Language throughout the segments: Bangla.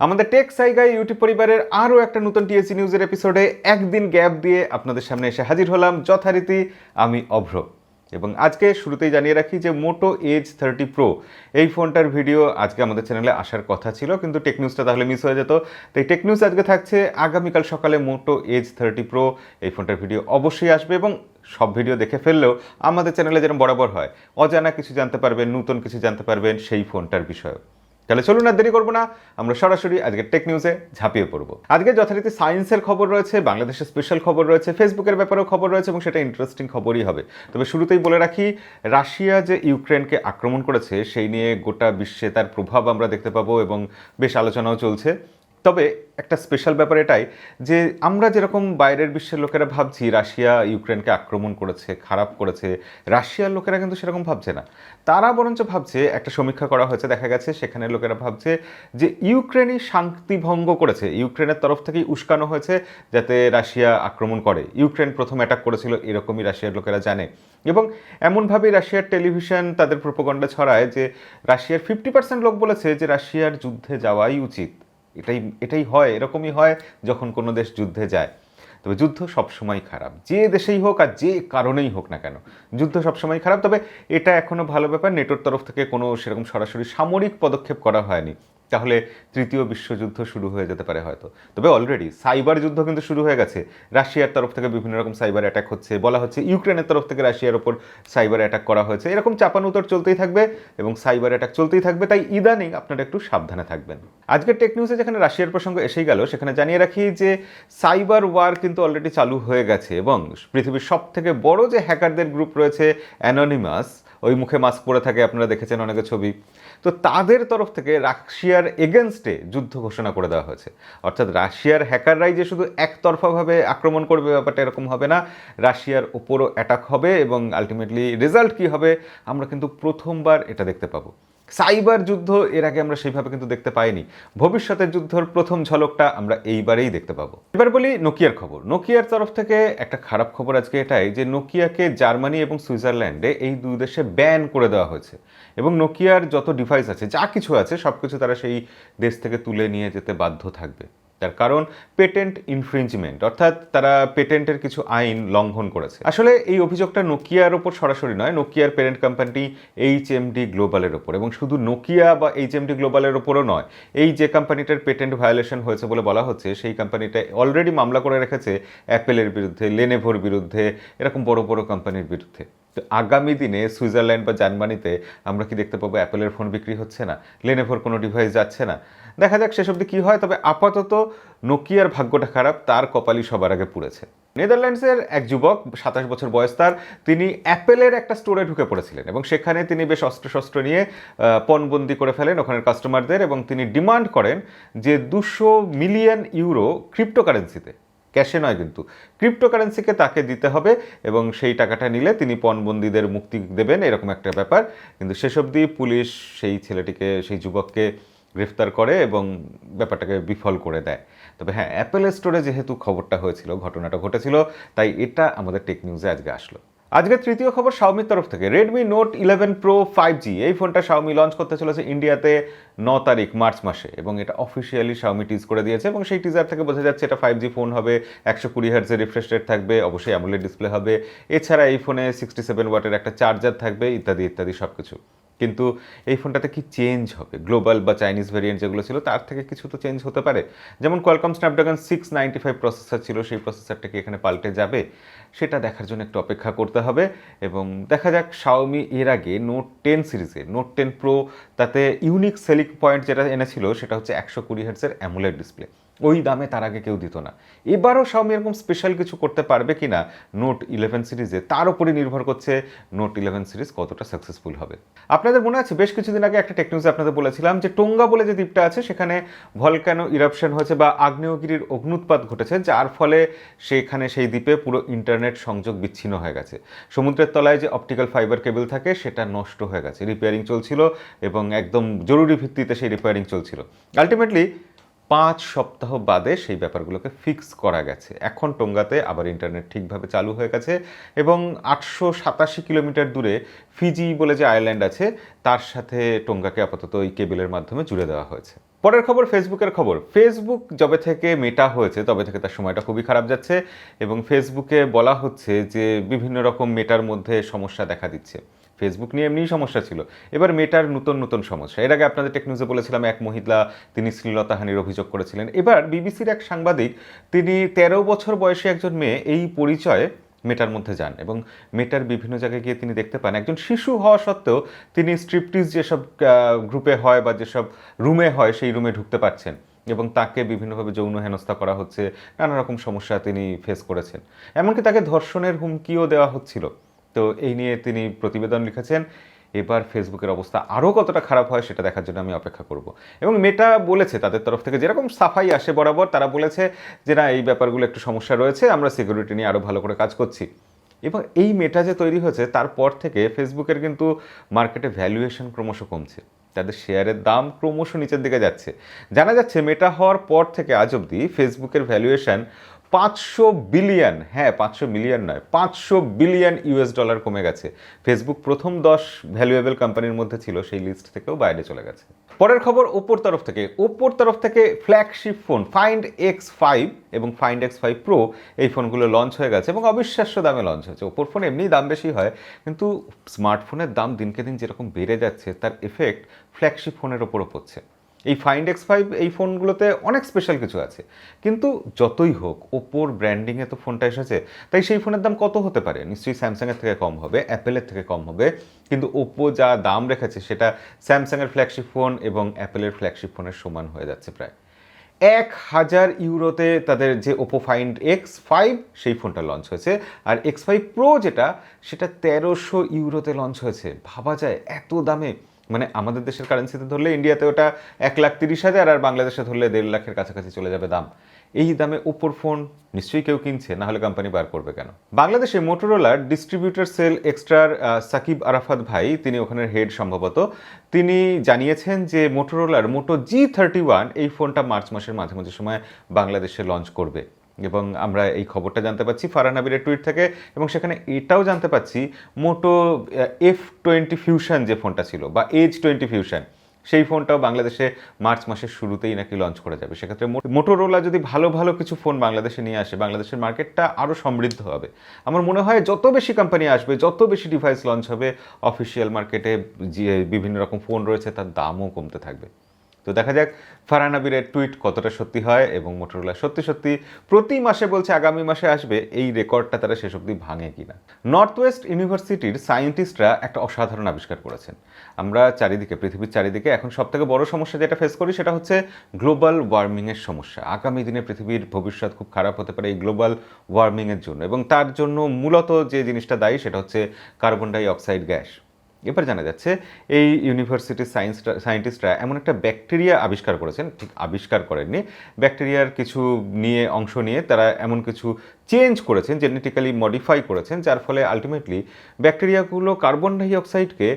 আমাদের টেক সাইগাই ইউটিউব পরিবারের আরও একটা নতুন টিএসি নিউজের এপিসোডে একদিন গ্যাপ দিয়ে আপনাদের সামনে এসে হাজির হলাম যথারীতি আমি অভ্র। এবং আজকে শুরুতেই জানিয়ে রাখি যে মোটো এজ 30 প্রো এই ফোনটার ভিডিও আজকে আমাদের চ্যানেলে আসার কথা ছিল, কিন্তু টেক নিউজটা তাহলে মিস হয়ে যেত। তাই টেক নিউজ আজকে থাকছে আগামীকাল সকালে মোটো এজ 30 প্রো এই ফোনটার ভিডিও অবশ্যই আসবে। এবং সব ভিডিও দেখে ফেললেও আমাদের চ্যানেলে যেরকম বরাবর হয় অজানা কিছু জানতে পারবেন, নতুন কিছু জানতে পারবেন সেই ফোনটার বিষয়ে। তাহলে চলুন আর দেরি করবো না, আমরা সরাসরি আজকে টেক নিউজে ঝাঁপিয়ে পড়বো। আজকে যথারীতি সায়েন্সের খবর রয়েছে, বাংলাদেশের স্পেশাল খবর রয়েছে, ফেসবুকের ব্যাপারেও খবর রয়েছে এবং সেটা ইন্টারেস্টিং খবরই হবে। তবে শুরুতেই বলে রাখি, রাশিয়া যে ইউক্রেনকে আক্রমণ করেছে সেই নিয়ে গোটা বিশ্বে তার প্রভাব আমরা দেখতে পাবো এবং বেশ আলোচনাও চলছে। তবে একটা স্পেশাল ব্যাপার এটাই যে আমরা যেরকম বাইরের বিশ্বের লোকেরা ভাবছি রাশিয়া ইউক্রেনকে আক্রমণ করেছে, খারাপ করেছে, রাশিয়ার লোকেরা কিন্তু সেরকম ভাবছে না। তারা বরঞ্চ ভাবছে, একটা সমীক্ষা করা হয়েছে, দেখা গেছে সেখানে লোকেরা ভাবছে যে ইউক্রেনই শান্তি ভঙ্গ করেছে, ইউক্রেনের তরফ থেকেই উস্কানো হয়েছে যাতে রাশিয়া আক্রমণ করে। ইউক্রেন প্রথম অ্যাটাক করেছিল এরকমই রাশিয়ার লোকেরা জানে। এবং এমনভাবেই রাশিয়ার টেলিভিশন তাদের প্রোপাগান্ডা ছড়ায় যে রাশিয়ার 50% লোক বলেছে যে রাশিয়ার যুদ্ধে যাওয়াই উচিত। এটাই হয়, এরকমই হয় যখন কোনো দেশ যুদ্ধে যায়। তবে যুদ্ধ সবসময় খারাপ, যে দেশেই হোক আর যে কারণেই হোক না কেন, যুদ্ধ সবসময় খারাপ। তবে এটা এখনও ভালো ব্যাপার, নেটোর তরফ থেকে কোনো সেরকম সরাসরি সামরিক পদক্ষেপ করা হয়নি, তাহলে তৃতীয় বিশ্বযুদ্ধ শুরু হয়ে যেতে পারে হয়তো। তবে অলরেডি সাইবার যুদ্ধ কিন্তু শুরু হয়ে গেছে, রাশিয়ার তরফ থেকে বিভিন্ন রকম সাইবার অ্যাটাক হচ্ছে, বলা হচ্ছে ইউক্রেনের তরফ থেকে রাশিয়ার ওপর সাইবার অ্যাটাক করা হয়েছে। এরকম চাপানুতর চলতেই থাকবে এবং সাইবার অ্যাটাক চলতেই থাকবে, তাই ইদানিং আপনারা একটু সাবধানে থাকবেন। আজকের টেক নিউজে যেখানে রাশিয়ার প্রসঙ্গ এসেই গেল, সেখানে জানিয়ে রাখি যে সাইবার ওয়ার কিন্তু অলরেডি চালু হয়ে গেছে এবং পৃথিবীর সব থেকে বড় যে হ্যাকারদের গ্রুপ রয়েছে অ্যানোনিমাস, ওই মুখে মাস্ক পরে থাকে, আপনারা দেখেছেন অনেকের ছবি, তো তাদের তরফ থেকে রাশিয়ার এগেনস্টে যুদ্ধ ঘোষণা করে দেওয়া হয়েছে। অর্থাৎ রাশিয়ার হ্যাকাররাই যে শুধু একতরফাভাবে আক্রমণ করবে ব্যাপারটা এরকম হবে না, রাশিয়ার ওপরও অ্যাটাক হবে এবং আলটিমেটলি রেজাল্ট কী হবে আমরা কিন্তু প্রথমবার এটা দেখতে পাবো। সাইবার যুদ্ধ এর আগে আমরা সেইভাবে কিন্তু দেখতে পাইনি, ভবিষ্যতের যুদ্ধর প্রথম ঝলকটা আমরা এইবারেই দেখতে পাবো। এবার বলি নোকিয়ার খবর। নোকিয়ার তরফ থেকে একটা খারাপ খবর আজকে এটাই যে নোকিয়াকে জার্মানি এবং সুইজারল্যান্ডে এই দুই দেশে ব্যান করে দেওয়া হয়েছে এবং নোকিয়ার যত ডিভাইস আছে, যা কিছু আছে সব কিছু তারা সেই দেশ থেকে তুলে নিয়ে যেতে বাধ্য থাকবে। তার কারণ পেটেন্ট ইনফ্রিঞ্জমেন্ট, অর্থাৎ তারা পেটেন্টের কিছু আইন লঙ্ঘন করেছে। আসলে এই অভিযোগটা নোকিয়ার ওপর সরাসরি নয়, নোকিয়ার প্যারেন্ট কোম্পানি এইচএমডি গ্লোবালের ওপর, এবং শুধু নোকিয়া বা এইচএমডি গ্লোবালের ওপরও নয়, এই যে কোম্পানিটার পেটেন্ট ভায়োলেশন হয়েছে বলে বলা হচ্ছে সেই কোম্পানিটা অলরেডি মামলা করে রেখেছে অ্যাপেলের বিরুদ্ধে, লেনেভোর বিরুদ্ধে, এরকম বড় বড় কোম্পানির বিরুদ্ধে। তো আগামী দিনে সুইজারল্যান্ড বা জার্মানিতে আমরা কি দেখতে পাবো অ্যাপেলের ফোন বিক্রি হচ্ছে না, লেনেভোর কোনো ডিভাইস যাচ্ছে না? দেখা যাক শেষ অবধি কী হয়। তবে আপাতত নোকিয়ার ভাগ্যটা খারাপ, তার কপালই সবার আগে পুড়েছে। নেদারল্যান্ডসের এক যুবক, 27 বছর বয়স তার, তিনি অ্যাপেলের একটা স্টোরে ঢুকে পড়েছিলেন এবং সেখানে তিনি বেশ অস্ত্রশস্ত্র নিয়ে পণবন্দি করে ফেলেন ওখানের কাস্টমারদের এবং তিনি ডিমান্ড করেন যে 200 মিলিয়ন ইউরো ক্রিপ্টোকারেন্সিতে, ক্যাশে নয় কিন্তু ক্রিপ্টোকারেন্সিকে তাকে দিতে হবে এবং সেই টাকাটা নিলে তিনি পণবন্দীদের মুক্তি দেবেন, এরকম একটা ব্যাপার। কিন্তু শেষ অবধি পুলিশ সেই ছেলেটিকে, সেই যুবককে গ্রেফতার করে এবং ব্যাপারটাকে বিফল করে দেয়। তবে হ্যাঁ, অ্যাপেল স্টোরে যেহেতু খবরটা হয়েছিল, ঘটনাটা ঘটেছিল, তাই এটা আমাদের টেক নিউজে আজকে আসলো। আজকের তৃতীয় খবর শাওমির তরফ থেকে। রেডমি নোট 11 প্রো 5G এই ফোনটা শাওমি লঞ্চ করতে চলেছে ইন্ডিয়াতে 9 তারিখ মার্চ মাসে এবং এটা অফিসিয়ালি শাওমি টিজ করে দিয়েছে এবং সেই টিজার থেকে বোঝা যাচ্ছে এটা 5G ফোন হবে, 120 হার্টজের রিফ্রেশ রেট থাকবে, অবশ্যই অ্যামোলেড ডিসপ্লে হবে, এছাড়া এই ফোনে 67 ওয়াটের একটা চার্জার থাকবে, ইত্যাদি ইত্যাদি সব কিছু। কিন্তু এই ফোনটাতে কি চেঞ্জ হবে? গ্লোবাল বা চাইনিজ ভেরিয়েন্ট যেগুলো ছিল তার থেকে কিছু তো চেঞ্জ হতে পারে। যেমন কোয়ালকম স্ন্যাপড্রাগন 695 প্রসেসর ছিল, সেই প্রসেসরটা কি এখানে পাল্টে যাবে? সেটা দেখার জন্য একটু অপেক্ষা করতে হবে এবং দেখা যাক। শাওমি এর আগে নোট 10 সিরিজে, নোট 10 প্রো, তাতে ইউনিক সেলিং পয়েন্ট যেটা এনেছিল সেটা হচ্ছে 120 হার্টজের অ্যামোলেড ডিসপ্লে। ওই দামে তার আগে কেউ দিত না। এবারও শাওমি এরকম স্পেশাল কিছু করতে পারবে কি না নোট 11 সিরিজে, তার উপরই নির্ভর করছে নোট 11 সিরিজ কতটা সাকসেসফুল হবে। আপনাদের মনে আছে বেশ কিছুদিন আগে একটা টেক নিউজে আপনাদের বলেছিলাম যে টোঙ্গা বলে যে দ্বীপটা আছে সেখানে ভলক্যানো ইরাপশন হয়েছে বা আগ্নেয়গিরির অগ্নুৎপাত ঘটেছে, যার ফলে সেখানে সেই দ্বীপে পুরো ইন্টারনেট সংযোগ বিচ্ছিন্ন হয়ে গেছে। সমুদ্রের তলায় যে অপটিক্যাল ফাইবার কেবল থাকে সেটা নষ্ট হয়ে গেছে, রিপেয়ারিং চলছিল এবং একদম জরুরি ভিত্তিতে সেই রিপেয়ারিং চলছিল। আলটিমেটলি 5 সপ্তাহ বাদে সেই ব্যাপারগুলোকে ফিক্স করা গেছে। এখন টোঙ্গাতে আবার ইন্টারনেট ঠিকভাবে চালু হয়ে গেছে এবং 887 কিলোমিটার দূরে ফিজি বলে যে আইল্যান্ড আছে তার সাথে টোঙ্গাকে আপাতত এই কেবলের মাধ্যমে জুড়ে দেওয়া হয়েছে। পরের খবর ফেসবুকের খবর। ফেসবুক যবে থেকে মেটা হয়েছে তবে থেকে তার সময়টা খুবই খারাপ যাচ্ছে এবং ফেসবুকে বলা হচ্ছে যে বিভিন্ন রকম মেটার মধ্যে সমস্যা দেখা দিচ্ছে। ফেসবুক নিয়ে এমনিই সমস্যা ছিল, এবার মেটার নতুন নতুন সমস্যা। এর আগে আপনাদের টেক নিউজে বলেছিলাম এক মহিলা তিনি শ্লীলতাহানির অভিযোগ করেছিলেন। এবার বিবিসির এক সাংবাদিক তিনি 13 বছর বয়সী একজন মেয়ে এই পরিচয়ে মেটার মধ্যে যান এবং মেটার বিভিন্ন জায়গায় গিয়ে তিনি দেখতে পান একজন শিশু হওয়া সত্ত্বেও তিনি স্ট্রিপটিজ যেসব গ্রুপে হয় বা যেসব রুমে হয় সেই রুমে ঢুকতে পারছেন এবং তাকে বিভিন্নভাবে যৌন হেনস্থা করা হচ্ছে, নানা রকম সমস্যা তিনি ফেস করেছেন, এমনকি তাকে ধর্ষণের হুমকিও দেওয়া হচ্ছিল। তো এই নিয়ে তিনি প্রতিবেদন লিখেছেন। এবার ফেসবুকের অবস্থা আরও কতটা খারাপ হয় সেটা দেখার জন্য আমি অপেক্ষা করব। এবং মেটা বলেছে তাদের তরফ থেকে যেরকম সাফাই আসে বরাবর, তারা বলেছে যে না, এই ব্যাপারগুলো একটু সমস্যা রয়েছে, আমরা সিকিউরিটি নিয়ে আরও ভালো করে কাজ করছি। এবং এই মেটা যে তৈরি হয়েছে তারপর থেকে ফেসবুকের কিন্তু মার্কেটে ভ্যালুয়েশন ক্রমশ কমছে, তাদের শেয়ারের দাম ক্রমশ নিচের দিকে যাচ্ছে। জানা যাচ্ছে মেটা হওয়ার পর থেকে আজ অবধি ফেসবুকের ভ্যালুয়েশন 500 বিলিয়ন, হ্যাঁ 500 মিলিয়ন নয়, 500 বিলিয়ন ইউএস ডলার কমে গেছে। ফেসবুক প্রথম 10 ভ্যালুয়েবল কোম্পানির মধ্যে ছিল, সেই লিস্ট থেকেও বাইরে চলে গেছে। পরের খবর ওপ্পোর তরফ থেকে। ওপ্পোর তরফ থেকে ফ্ল্যাগশিপ ফোন ফাইন্ড X5 এবং ফাইন্ড X5 প্রো এই ফোনগুলো লঞ্চ হয়ে গেছে এবং অবিশ্বাস্য দামে লঞ্চ হয়েছে। ওপ্পোর ফোন এমনিই দাম বেশি হয়, কিন্তু স্মার্টফোনের দাম দিনকে দিন যেরকম বেড়ে যাচ্ছে তার এফেক্ট ফ্ল্যাগশিপ ফোনের ওপরও পড়ছে। এই ফাইন্ড X5 এই ফোনগুলোতে অনেক স্পেশাল কিছু আছে, কিন্তু যতই হোক ওপ্পোর ব্র্যান্ডিংয়ে তো ফোনটা এসেছে, তাই সেই ফোনের দাম কত হতে পারে? নিশ্চয়ই স্যামসাংয়ের থেকে কম হবে, অ্যাপেলের থেকে কম হবে, কিন্তু ওপ্পো যা দাম রেখেছে সেটা স্যামসাংয়ের ফ্ল্যাগশিপ ফোন এবং অ্যাপেলের ফ্ল্যাগশিপ ফোনের সমান হয়ে যাচ্ছে প্রায়। 1000 ইউরোতে তাদের যে ওপো ফাইন্ড X5 সেই ফোনটা লঞ্চ হয়েছে, আর X5 প্রো যেটা সেটা 1300 ইউরোতে লঞ্চ হয়েছে। ভাবা যায় এত দামে, মানে আমাদের দেশের কারেন্সিতে ধরলে ইন্ডিয়াতে ওটা 1,30,000 আর বাংলাদেশে ধরলে 1.5 লাখের কাছাকাছি চলে যাবে দাম। এই দামে ওপ্পোর ফোন নিশ্চয়ই কেউ কিনছে, না হলে কোম্পানি বার করবে কেন? বাংলাদেশে মোটোরোলার ডিস্ট্রিবিউটর সেল এক্সট্রার সাকিব আরাফাত ভাই, তিনি ওখানের হেড সম্ভবত, তিনি জানিয়েছেন যে মোটোরোলার মোটো G31 এই ফোনটা মার্চ মাসের মাঝামাঝি সময় বাংলাদেশে লঞ্চ করবে। এবং আমরা এই খবরটা জানতে পাচ্ছি ফারহান আবিরের টুইট থেকে, এবং সেখানে এটাও জানতে পাচ্ছি মোটো F20 ফিউশন যে ফোনটা ছিল বা এজ 20 ফিউশন, সেই ফোনটাও বাংলাদেশে মার্চ মাসের শুরুতেই নাকি লঞ্চ করে যাবে। সেক্ষেত্রে মোটোরোলা যদি ভালো ভালো কিছু ফোন বাংলাদেশে নিয়ে আসে, বাংলাদেশের মার্কেটটা আরও সমৃদ্ধ হবে। আমার মনে হয় যত বেশি কোম্পানি আসবে, যত বেশি ডিভাইস লঞ্চ হবে, অফিসিয়াল মার্কেটে যে বিভিন্ন রকম ফোন রয়েছে তার দামও কমতে থাকবে। তো দেখা যাক ফারহান আবিরের টুইট কতটা সত্যি হয় এবং মোটোরোলা সত্যি সত্যি প্রতি মাসে বলছে আগামী মাসে আসবে, এই রেকর্ডটা তারা শেষ অবধি ভাঙে কিনা। নর্থ ওয়েস্ট ইউনিভার্সিটির সায়েন্টিস্টরা একটা অসাধারণ আবিষ্কার করেছেন। আমরা চারিদিকে, পৃথিবীর চারিদিকে এখন সবথেকে বড় সমস্যা যেটা ফেস করি সেটা হচ্ছে গ্লোবাল ওয়ার্মিংয়ের সমস্যা। আগামী দিনে পৃথিবীর ভবিষ্যৎ খুব খারাপ হতে পারে এই গ্লোবাল ওয়ার্মিংয়ের জন্য, এবং তার জন্য মূলত যে জিনিসটা দায়ী সেটা হচ্ছে কার্বন ডাই অক্সাইড গ্যাস। এবার জানা যাচ্ছে এই ইউনিভার্সিটির সায়েন্টিস্টরা এমন একটা ব্যাকটেরিয়া আবিষ্কার করেছেন, ঠিক আবিষ্কার করেননি, ব্যাকটেরিয়ার কিছু নিয়ে অংশ নিয়ে তারা এমন কিছু চেঞ্জ করেছেন, জেনেটিক্যালি মডিফাই করেছেন, যার ফলে ultimately ব্যাকটেরিয়াগুলো carbon die অক্সাইডকে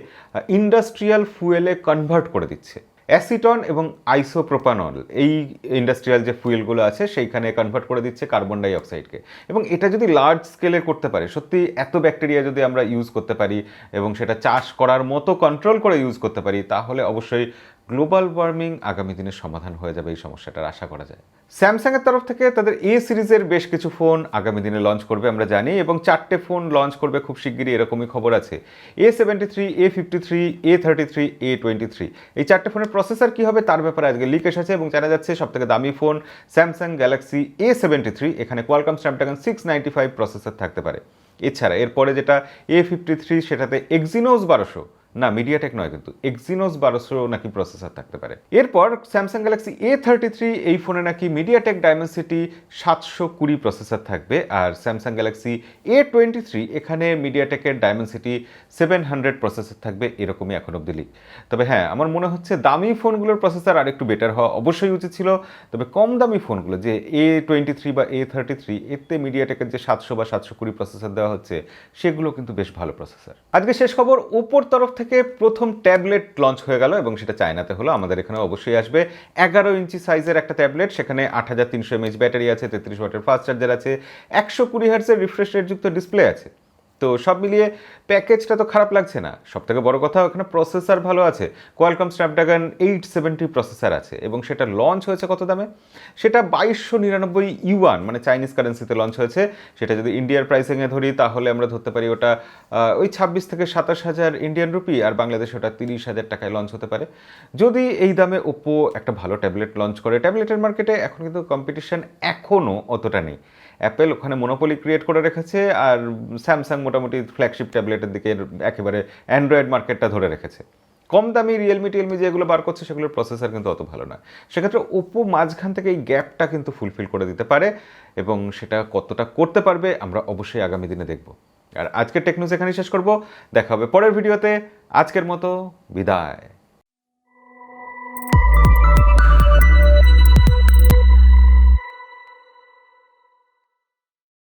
industrial ফুয়েলে convert করে দিচ্ছে। অ্যাসিটন এবং আইসোপ্রোপানল এই ইন্ডাস্ট্রিয়াল যে ফুয়েলগুলো আছে সেইখানে কনভার্ট করে দিচ্ছে কার্বন ডাই অক্সাইডকে। এবং এটা যদি লার্জ স্কেলে করতে পারে, সত্যি এত ব্যাকটেরিয়া যদি আমরা ইউজ করতে পারি এবং সেটা চাষ করার মতো কন্ট্রোল করে ইউজ করতে পারি, তাহলে অবশ্যই গ্লোবাল ওয়ার্মিং আগামী দিনের সমাধান হয়ে যাবে, এই সমস্যাটার আশা করা যায়। স্যামসাংয়ের তরফ থেকে তাদের এ সিরিজের বেশ কিছু ফোন আগামী দিনে লঞ্চ করবে আমরা জানি, এবং 4টে ফোন লঞ্চ করবে খুব শিগগিরই, এরকমই খবর আছে। A73, A53, A33, A23 এই 4টে ফোনের প্রসেসর কী হবে তার ব্যাপারে আজকে লিক এসেছে এবং জানা যাচ্ছে সবথেকে দামি ফোন স্যামসাং গ্যালাক্সি A73, এখানে কোয়ালকম স্ন্যাপড্রাগন 695 প্রসেসর থাকতে পারে। এছাড়া এরপরে যেটা A53 সেটাতে এক্সিনোস 1200, না মিডিয়াটেক নয় কিন্তু এক্সিনোস 1200 নাকি প্রসেসর থাকতে পারে। এরপর স্যামসাং গ্যালাক্সি A33 এই ফোনে নাকি মিডিয়াটেক ডায়মেনসিটি 720 প্রসেসর থাকবে, আর স্যামসাং গ্যালাক্সি A23 এখানে মিডিয়াটেকের ডায়মেনসিটি 700 প্রসেসর থাকবে, এরকমই এখন অব্দি লিক। তবে হ্যাঁ, আমার মনে হচ্ছে দামি ফোনগুলোর প্রসেসর আরেকটু বেটার হওয়া অবশ্যই উচিত ছিল, তবে কম দামি ফোনগুলো যে A23 বা A33 এতে মিডিয়াটেকের যে 700 বা 720 প্রসেসর দেওয়া হচ্ছে সেগুলো কিন্তু বেশ ভালো প্রসেসর। আজকে শেষ খবর, ওপ্পোর তরফ থেকে প্রথম ট্যাবলেট লঞ্চ হয়ে গেল এবং সেটা চায়নাতে হলো, আমাদের এখানে অবশ্যই আসবে। 11 ইঞ্চি সাইজের একটা ট্যাবলেট, সেখানে 8300 mAh ব্যাটারি আছে, 33 ওয়াটের ফাস্ট চার্জার আছে, 120 হার্টজের রিফ্রেশ রেট যুক্ত ডিসপ্লে আছে। তো সব মিলিয়ে প্যাকেজটা তো খারাপ লাগছে না। সবথেকে বড় কথা ওখানে প্রসেসর ভালো আছে, কোয়ালকম স্ন্যাপড্রাগন 870 প্রসেসর আছে এবং সেটা লঞ্চ হয়েছে কত দামে? সেটা 2299 মানে চাইনিজ কারেন্সিতে লঞ্চ হয়েছে। সেটা যদি ইন্ডিয়ার প্রাইসিংয়ে ধরি তাহলে আমরা ধরতে পারি ওটা ওই 26 থেকে 27,000 ইন্ডিয়ান রুপি, আর বাংলাদেশে ওটা 30,000 টাকায় লঞ্চ হতে পারে। যদি এই দামে ওপ্পো একটা ভালো ট্যাবলেট লঞ্চ করে, ট্যাবলেটের মার্কেটে এখন কিন্তু কম্পিটিশন এখনও অতটা নেই। অ্যাপেল ওখানে মনোপলি ক্রিয়েট করে রেখেছে, আর স্যামসাং মোটামুটি ফ্ল্যাগশিপ ট্যাবলেটের দিকে একেবারে অ্যান্ড্রয়েড মার্কেটটা ধরে রেখেছে। কম দামি রিয়েলমি যেগুলো বার করছে সেগুলোর প্রসেসর কিন্তু অত ভালো না। সেক্ষেত্রে ওপ্পো মাঝখান থেকে এই গ্যাপটা কিন্তু ফুলফিল করে দিতে পারে, এবং সেটা কতটা করতে পারবে আমরা অবশ্যই আগামী দিনে দেখব। আর আজকের টেক নিউজ এখানেই শেষ করব, দেখা হবে পরের ভিডিওতে। আজকের মতো বিদায়।